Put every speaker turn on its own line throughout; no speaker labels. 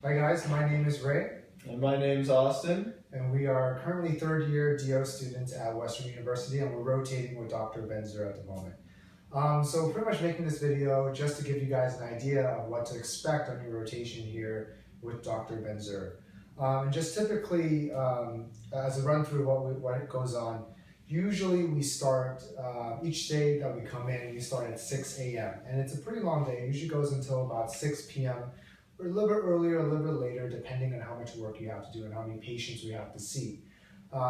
Hi guys, my name is Ray.
And my name's Austin.
And we are currently third year DO students at Western University, and we're rotating with Dr. Ben-Zur at the moment. So pretty much making this video just to give you guys an idea of what to expect on your rotation here with Dr. Ben-Zur. And just typically, as a run through what goes on, usually we start, each day that we come in, we start at 6 a.m. And it's a pretty long day. It usually goes until about 6 p.m. or a little bit earlier, a little bit later, depending on how much work you have to do and how many patients we have to see.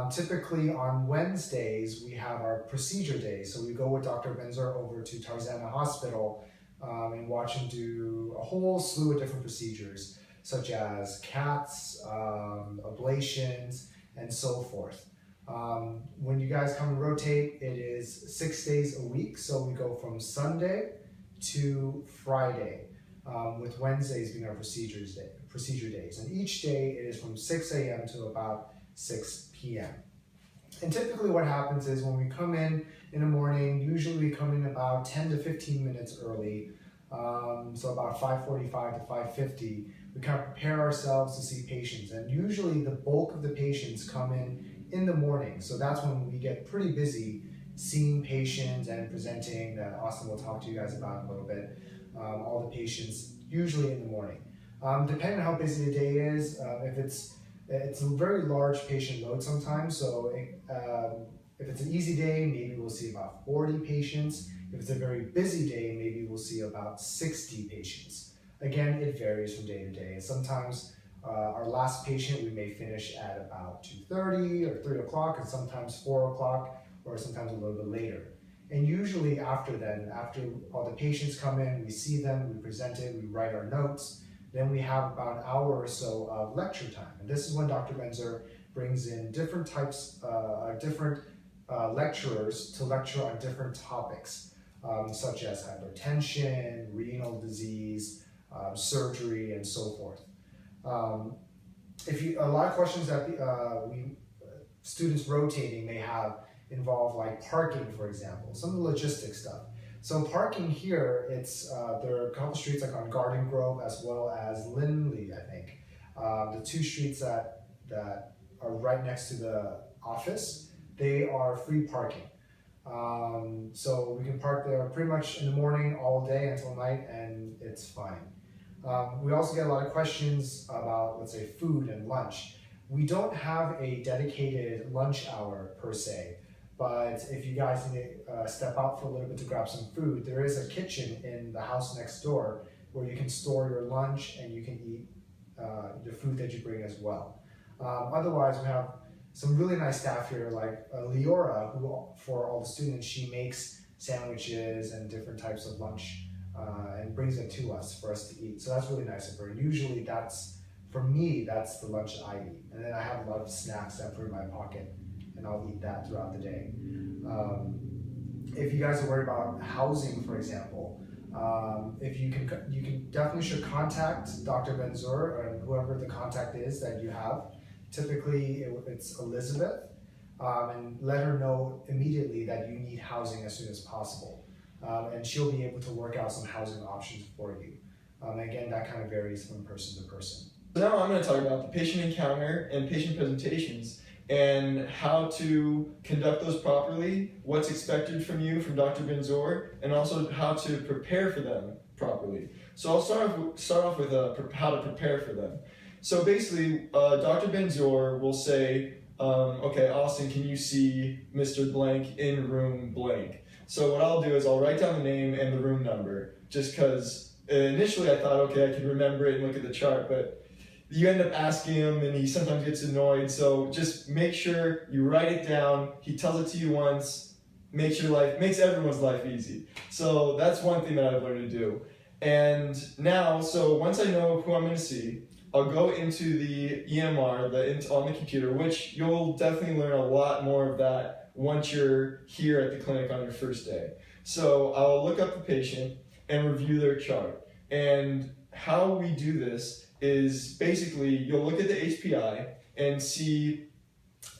Typically on Wednesdays, we have our procedure days. So we go with Dr. Ben-Zur over to Tarzana Hospital and watch him do a whole slew of different procedures, such as CATs, ablations, and so forth. When you guys come and rotate, it is 6 days a week. So we go from Sunday to Friday, with Wednesdays being our procedure days. And each day it is from 6 a.m. to about 6 p.m. And typically what happens is when we come in the morning, usually we come in about 10 to 15 minutes early, so about 5:45 to 5:50, we kind of prepare ourselves to see patients. And usually the bulk of the patients come in the morning, so that's when we get pretty busy seeing patients and presenting, that Austin will talk to you guys about in a little bit. All the patients usually in the morning. Depending on how busy the day is, if it's a very large patient load sometimes, so if it's an easy day, maybe we'll see about 40 patients. If it's a very busy day, maybe we'll see about 60 patients. Again, it varies from day to day. Sometimes our last patient we may finish at about 2:30 or 3 o'clock, and sometimes 4 o'clock, or sometimes a little bit later. And usually after all the patients come in, we see them, we present it, we write our notes, then we have about an hour or so of lecture time. And this is when Dr. Ben-Zur brings in different types, lecturers to lecture on different topics, such as hypertension, renal disease, surgery, and so forth. A lot of questions that students rotating may have involve like parking, for example, some of the logistics stuff. So parking here, there are a couple streets like on Garden Grove as well as Lindley, I think. The two streets that are right next to the office, they are free parking. So we can park there pretty much in the morning all day until night, and it's fine. We also get a lot of questions about, let's say, food and lunch. We don't have a dedicated lunch hour per se. But if you guys need to step out for a little bit to grab some food, there is a kitchen in the house next door where you can store your lunch and you can eat the food that you bring as well. Otherwise, we have some really nice staff here, like Leora, who for all the students, she makes sandwiches and different types of lunch and brings it to us for us to eat. So that's really nice of her. And usually for me, that's the lunch that I eat. And then I have a lot of snacks that I put in my pocket, and I'll eat that throughout the day. If you guys are worried about housing, for example, you definitely should contact Dr. Ben-Zur or whoever the contact is that you have. Typically, it's Elizabeth, and let her know immediately that you need housing as soon as possible. And she'll be able to work out some housing options for you. Again, that kind of varies from person to person.
So now I'm going to talk about the patient encounter and patient presentations, and how to conduct those properly, what's expected from you from Dr. Ben-Zur, and also how to prepare for them properly. So I'll start off with how to prepare for them. So basically, Dr. Ben-Zur will say, okay, Austin, can you see Mr. Blank in room blank? So what I'll do is I'll write down the name and the room number, just because initially I thought, okay, I can remember it and look at the chart, but you end up asking him and he sometimes gets annoyed, so just make sure you write it down. He tells it to you once, makes everyone's life easy. So that's one thing that I've learned to do. And now, so once I know who I'm going to see, I'll go into the EMR on the computer, which you'll definitely learn a lot more of that once you're here at the clinic on your first day. So I'll look up the patient and review their chart. And how we do this is basically you'll look at the HPI and see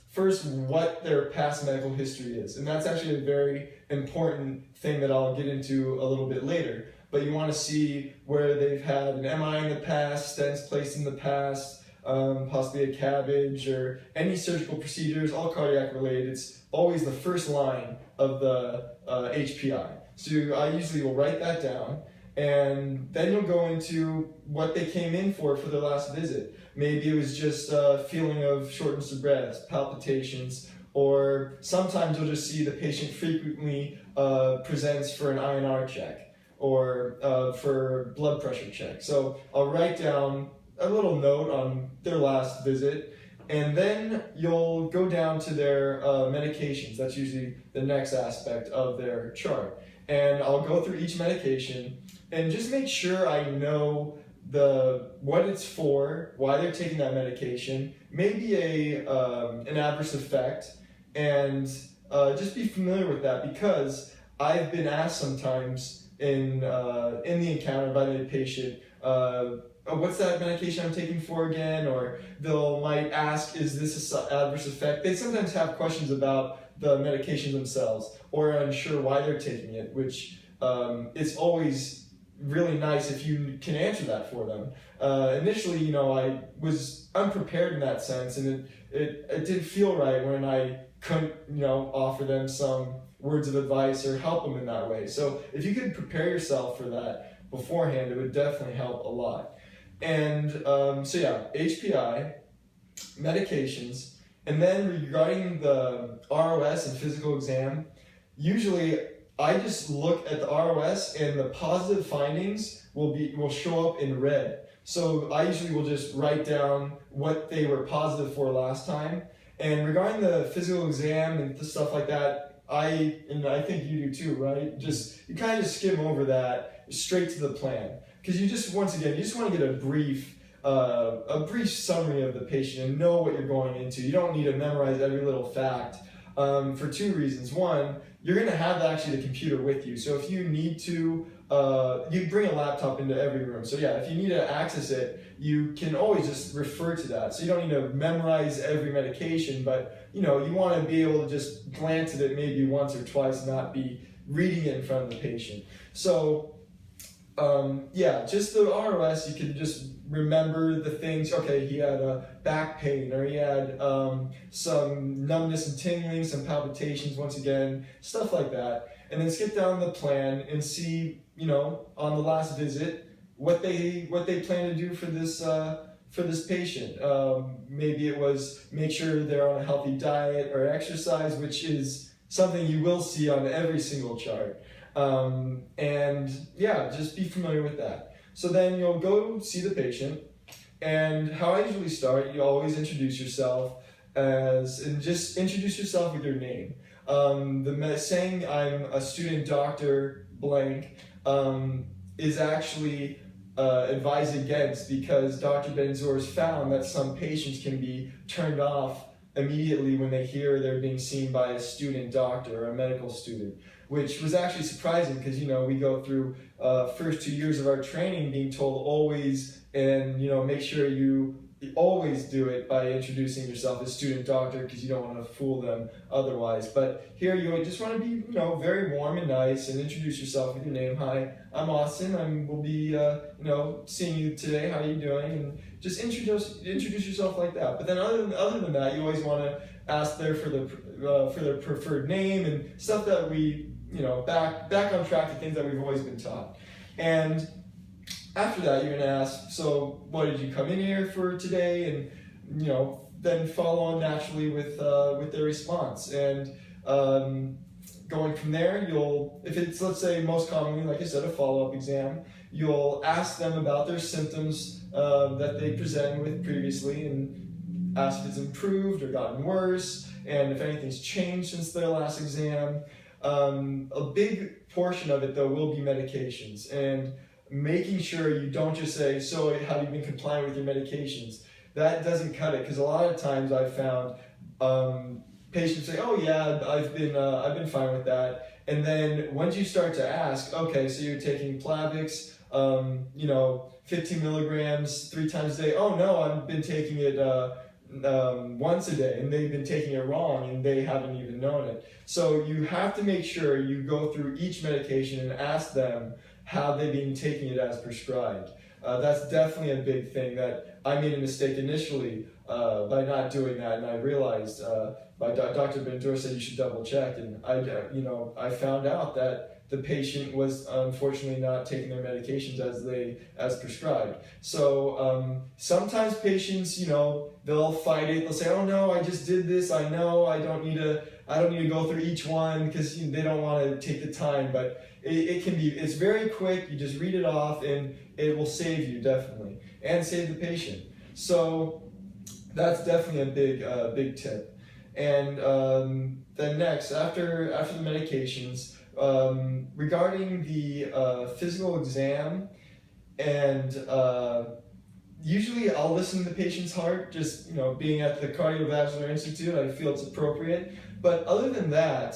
first what their past medical history is. And that's actually a very important thing that I'll get into a little bit later. but you want to see where they've had an MI in the past, stents placed in the past, possibly a cabbage or any surgical procedures, all cardiac related. It's always the first line of the HPI. So I usually will write that down, and then you'll go into what they came in for their last visit. Maybe it was just a feeling of shortness of breath, palpitations, or sometimes you'll just see the patient frequently presents for an INR check or for blood pressure check. So I'll write down a little note on their last visit, and then you'll go down to their medications. That's usually the next aspect of their chart. And I'll go through each medication and just make sure I know what it's for, why they're taking that medication, maybe an adverse effect, and just be familiar with that, because I've been asked sometimes in the encounter by the patient, what's that medication I'm taking for again? Or might ask, is this an adverse effect? They sometimes have questions about the medications themselves, or are unsure why they're taking it, which it's always really nice if you can answer that for them. Initially, I was unprepared in that sense, and it didn't feel right when I couldn't, offer them some words of advice or help them in that way. So if you could prepare yourself for that beforehand, it would definitely help a lot. And so yeah, HPI, medications, and then regarding the ROS and physical exam, usually I just look at the ROS and the positive findings will show up in red. So I usually will just write down what they were positive for last time. And regarding the physical exam and stuff like that, I think you do too, right? You kind of just skim over that straight to the plan, because you just want to get a brief summary of the patient and know what you're going into. You don't need to memorize every little fact for two reasons. One, you're going to have actually the computer with you. So if you need to, you bring a laptop into every room. So yeah, if you need to access it, you can always just refer to that. So you don't need to memorize every medication, but you want to be able to just glance at it maybe once or twice and not be reading it in front of the patient. So yeah, just the ROS, you can just remember the things. Okay, he had a back pain, or he had some numbness and tingling, some palpitations once again, stuff like that. And then skip down the plan and see, on the last visit, what they plan to do for this patient. Maybe it was make sure they're on a healthy diet or exercise, which is something you will see on every single chart. And yeah, just be familiar with that. So then you'll go see the patient, and how I usually start, you always introduce yourself just introduce yourself with your name. Saying I'm a student doctor blank is actually advised against, because Dr. Ben-Zur has found that some patients can be turned off immediately when they hear they're being seen by a student doctor or a medical student, which was actually surprising, because we go through first 2 years of our training being told always, and make sure you always do it by introducing yourself as student doctor, because you don't want to fool them otherwise. But here you just want to be very warm and nice, and introduce yourself with your name. Hi, I'm Austin. We'll be seeing you today. How are you doing? And just introduce yourself like that. But then other than that, you always want to ask there for their preferred name and stuff that we back on track to things that we've always been taught. And after that, you're going to ask, so what did you come in here for today? And then follow on naturally with their response. And going from there, if it's, let's say, most commonly, like I said, a follow-up exam, you'll ask them about their symptoms that they presented with previously, and ask if it's improved or gotten worse, and if anything's changed since their last exam. A big portion of it, though, will be medications, and making sure you don't just say, so have you been complying with your medications? That doesn't cut it, because a lot of times I've found patients say, oh yeah, I've been fine with that. And then once you start to ask, okay, so you're taking Plavix, 15 milligrams 3 times a day. Oh no, I've been taking it once a day, and they've been taking it wrong, and they haven't even known it. So you have to make sure you go through each medication and ask them have they been taking it as prescribed? That's definitely a big thing that I made a mistake initially by not doing that, and I realized Dr. Ben-Zur said you should double check, and I found out that the patient was unfortunately not taking their medications as prescribed. So sometimes patients, they'll fight it. They'll say, "Oh no, I just did this. I know I don't need to go through each one," because they don't want to take the time. But it's very quick. You just read it off, and it will save you definitely, and save the patient. So that's definitely a big tip. And then next, after the medications, regarding the physical exam, and usually I'll listen to the patient's heart. Just being at the Cardiovascular Institute, I feel it's appropriate. But other than that,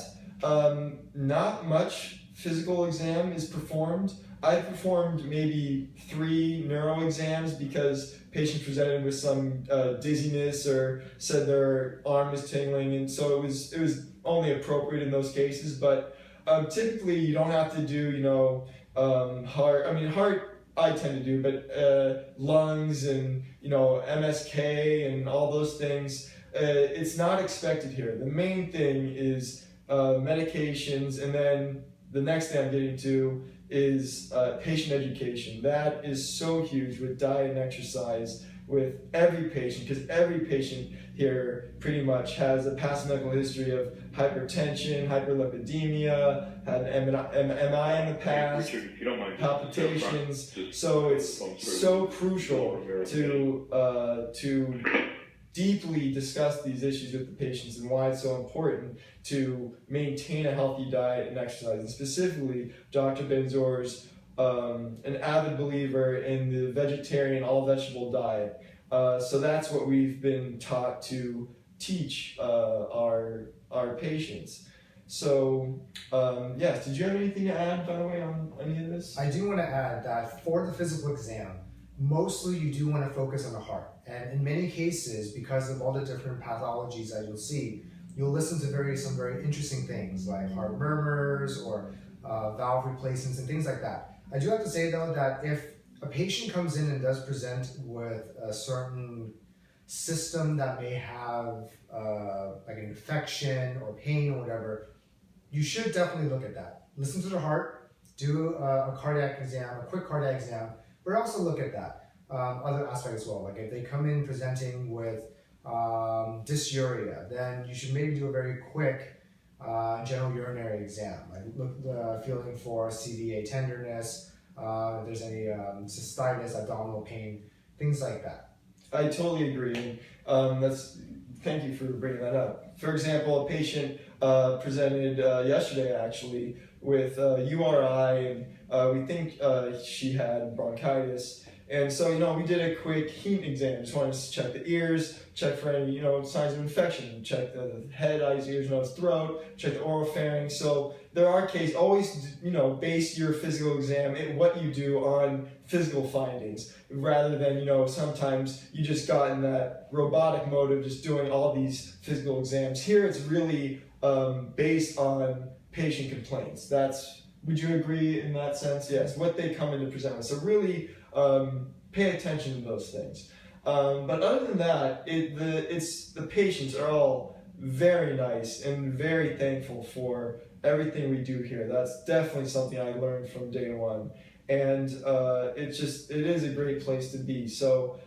not much physical exam is performed. I performed maybe 3 neuro exams because patients presented with some dizziness or said their arm was tingling, and so it was only appropriate in those cases. But typically you don't have to do heart. I mean, heart I tend to do, but lungs and MSK and all those things, it's not expected here. The main thing is medications, and then the next thing I'm getting to is patient education. That is so huge with diet and exercise with every patient, because every patient here pretty much has a past medical history of hypertension, hyperlipidemia, had an MI in the past, palpitations. So it's so crucial to deeply discuss these issues with the patients and why it's so important to maintain a healthy diet and exercise. And specifically, Dr. Ben-Zur's an avid believer in the vegetarian, all-vegetable diet. So that's what we've been taught to teach our patients. So, yes, did you have anything to add, by the way, on any of this?
I do want to add that for the physical exam, mostly you do want to focus on the heart. And in many cases, because of all the different pathologies that you'll see, you'll listen to some very interesting things like heart murmurs or valve replacements and things like that. I do have to say though that if a patient comes in and does present with a certain system that may have like an infection or pain or whatever, you should definitely look at that. Listen to the heart, do a cardiac exam, a quick cardiac exam, but also look at that. Other aspect as well, like if they come in presenting with dysuria, then you should maybe do a very quick general urinary exam, like look feeling for CVA tenderness, if there's any cystitis, abdominal pain, things like that.
I totally agree. Thank you for bringing that up. For example, a patient presented yesterday actually with URI, and we think she had bronchitis. And so, we did a quick heat exam. Just wanted to check the ears, check for any, signs of infection, check the head, eyes, ears, nose, throat, check the oral pharynx. So there are cases, always, base your physical exam and what you do on physical findings, rather than, sometimes you just got in that robotic mode of just doing all these physical exams. Here it's really based on patient complaints. Would you agree in that sense? Yes, what they come in to present with. So really, pay attention to those things. But other than that, the patients are all very nice and very thankful for everything we do here. That's definitely something I learned from day one. And it is a great place to be. So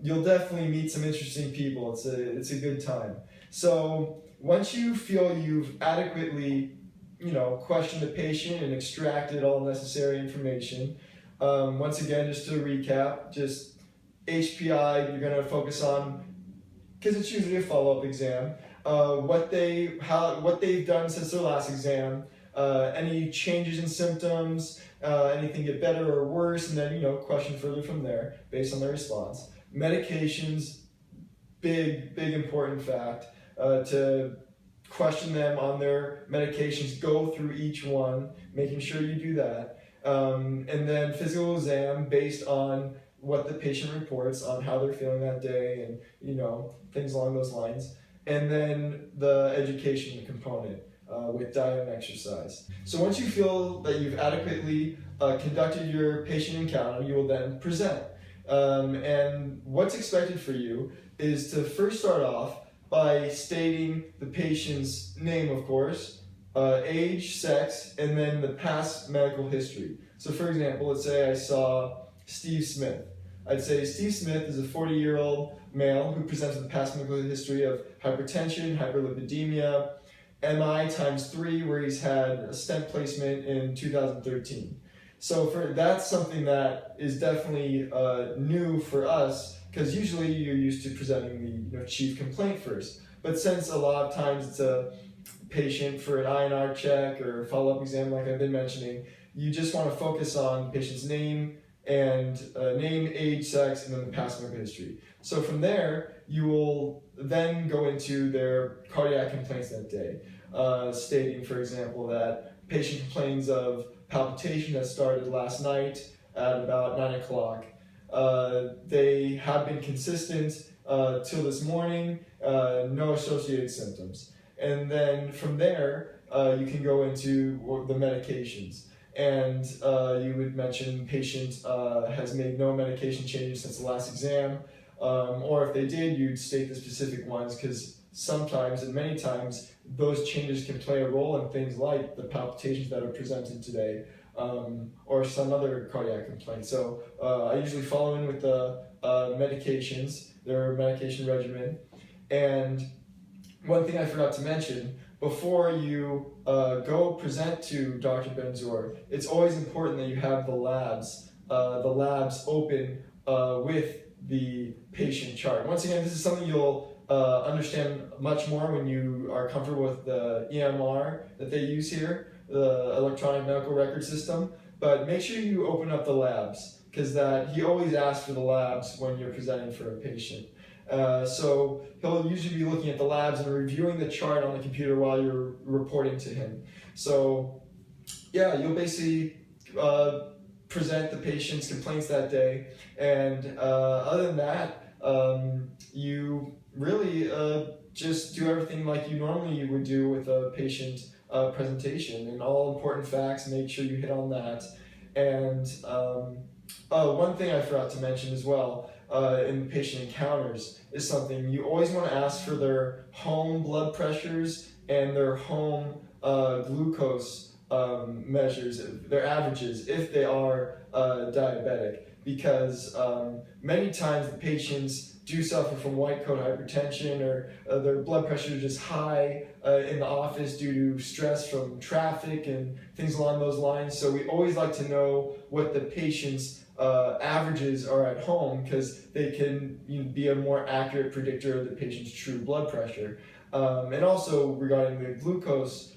you'll definitely meet some interesting people. It's a good time. So once you feel you've adequately questioned the patient and extracted all necessary information, once again, just to recap, just HPI, you're going to focus on, because it's usually a follow-up exam, what they've done since their last exam, any changes in symptoms, anything get better or worse, and then, question further from there based on their response. Medications, big important fact, to question them on their medications, go through each one, making sure you do that. And then physical exam based on what the patient reports on how they're feeling that day and, things along those lines. And then the education component. with diet and exercise. So once you feel that you've adequately conducted your patient encounter, you will then present. And what's expected for you is to first start off by stating the patient's name, of course, age, sex, and then the past medical history. So for example, let's say I saw Steve Smith. I'd say Steve Smith is a 40-year-old male who presents with a past medical history of hypertension, hyperlipidemia, MI ×3, where he's had a stent placement in 2013. So that's something that is definitely new for us, because usually you're used to presenting the chief complaint first. But since a lot of times it's a patient for an INR check or follow-up exam, like I've been mentioning, you just want to focus on the patient's name, age, sex, and then the past medical history. So from there, you will then go into their cardiac complaints that day, stating, for example, that patient complains of palpitation that started last night at about 9 o'clock. They have been consistent till this morning, no associated symptoms. And then from there, you can go into the medications. And you would mention patient has made no medication changes since the last exam, or if they did, you'd state the specific ones, because sometimes and many times those changes can play a role in things like the palpitations that are presented today, or some other cardiac complaint. So I usually follow in with the medications, their medication regimen. And one thing I forgot to mention, before you go present to Dr. Ben-Zur, it's always important that you have the labs open with the patient chart. Once again, this is something you'll understand much more when you are comfortable with the EMR that they use here, the electronic medical record system. But make sure you open up the labs, because he always asks for the labs when you're presenting for a patient. So he'll usually be looking at the labs and reviewing the chart on the computer while you're reporting to him. So yeah, you'll basically present the patient's complaints that day, and other than that, you really just do everything like you normally would do with a patient presentation, and all important facts, make sure you hit on that. And one thing I forgot to mention as well, in the patient encounters, is something you always want to ask for their home blood pressures and their home glucose measures, their averages, if they are diabetic, because many times the patients do suffer from white coat hypertension, or their blood pressure is just high in the office due to stress from traffic and things along those lines. So we always like to know what the patient's averages are at home, because they can be a more accurate predictor of the patient's true blood pressure. And also regarding the glucose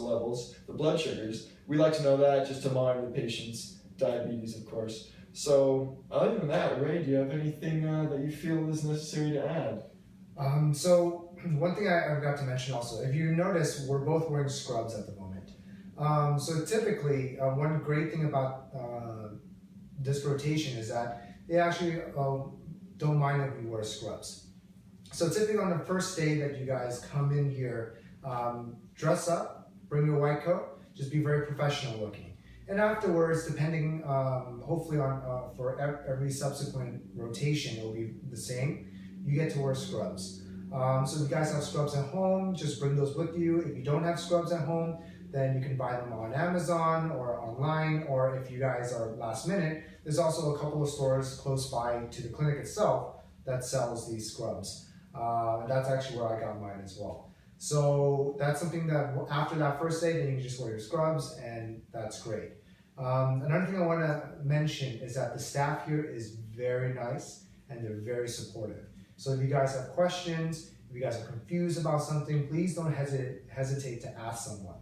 levels, the blood sugars, we like to know that just to monitor the patient's diabetes, of course. So other than that, Ray, do you have anything that you feel is necessary to add?
So one thing I forgot to mention also, if you notice, we're both wearing scrubs at the moment. So typically, one great thing about this rotation is that they actually don't mind if we wear scrubs. So typically on the first day that you guys come in here, dress up, bring your white coat, just be very professional looking. And afterwards, depending, hopefully for every subsequent rotation, it'll be the same. You get to wear scrubs. So if you guys have scrubs at home, just bring those with you. If you don't have scrubs at home, then you can buy them on Amazon or online, or if you guys are last minute, there's also a couple of stores close by to the clinic itself that sells these scrubs. That's actually where I got mine as well. So that's something that after that first day, then you can just wear your scrubs, and that's great. Another thing I want to mention is that the staff here is very nice, and they're very supportive. So if you guys have questions, if you guys are confused about something, please don't hesitate to ask someone.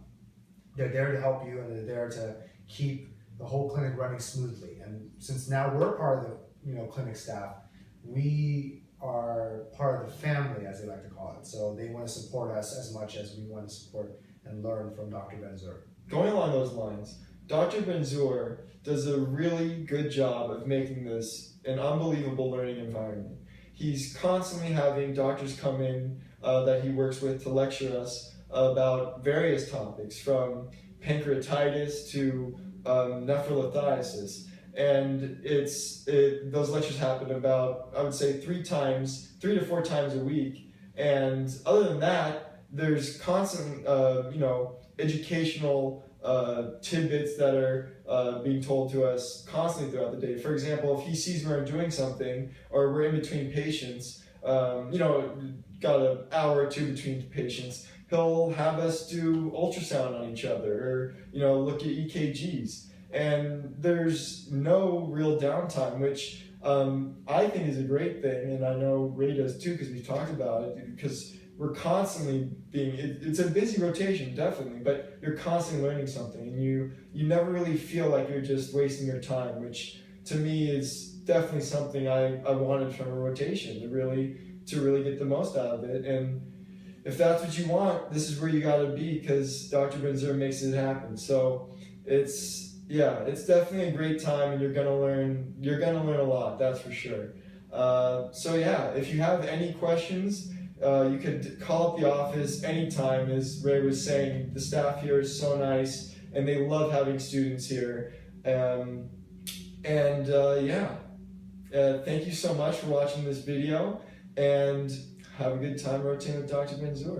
They're there to help you, and they're there to keep the whole clinic running smoothly. And since now we're part of the clinic staff, we are part of the family, as they like to call it. So they want to support us as much as we want to support and learn from Dr. Ben-Zur.
Going along those lines, Dr. Ben-Zur does a really good job of making this an unbelievable learning environment. he's constantly having doctors come in that he works with to lecture us about various topics, from pancreatitis to nephrolithiasis. And those lectures happen about, I would say, 3 to 4 times a week. And other than that, there's constant, educational tidbits that are being told to us constantly throughout the day. For example, if he sees we're doing something, or we're in between patients, got an hour or two between patients, he'll have us do ultrasound on each other, or look at EKGs. And there's no real downtime, which I think is a great thing, and I know Ray does too, because we've talked about it, because we're constantly it's a busy rotation, definitely, but you're constantly learning something, and you never really feel like you're just wasting your time, which to me is definitely something I wanted from a rotation, to really get the most out of it. And if that's what you want, this is where you got to be, because Dr. Ben-Zur makes it happen. So it's definitely a great time, and you're gonna learn a lot, that's for sure. So yeah, if you have any questions, you could call up the office anytime. As Ray was saying, the staff here is so nice, and they love having students here. Thank you so much for watching this video, and have a good time rotating with Dr. Ben-Zur.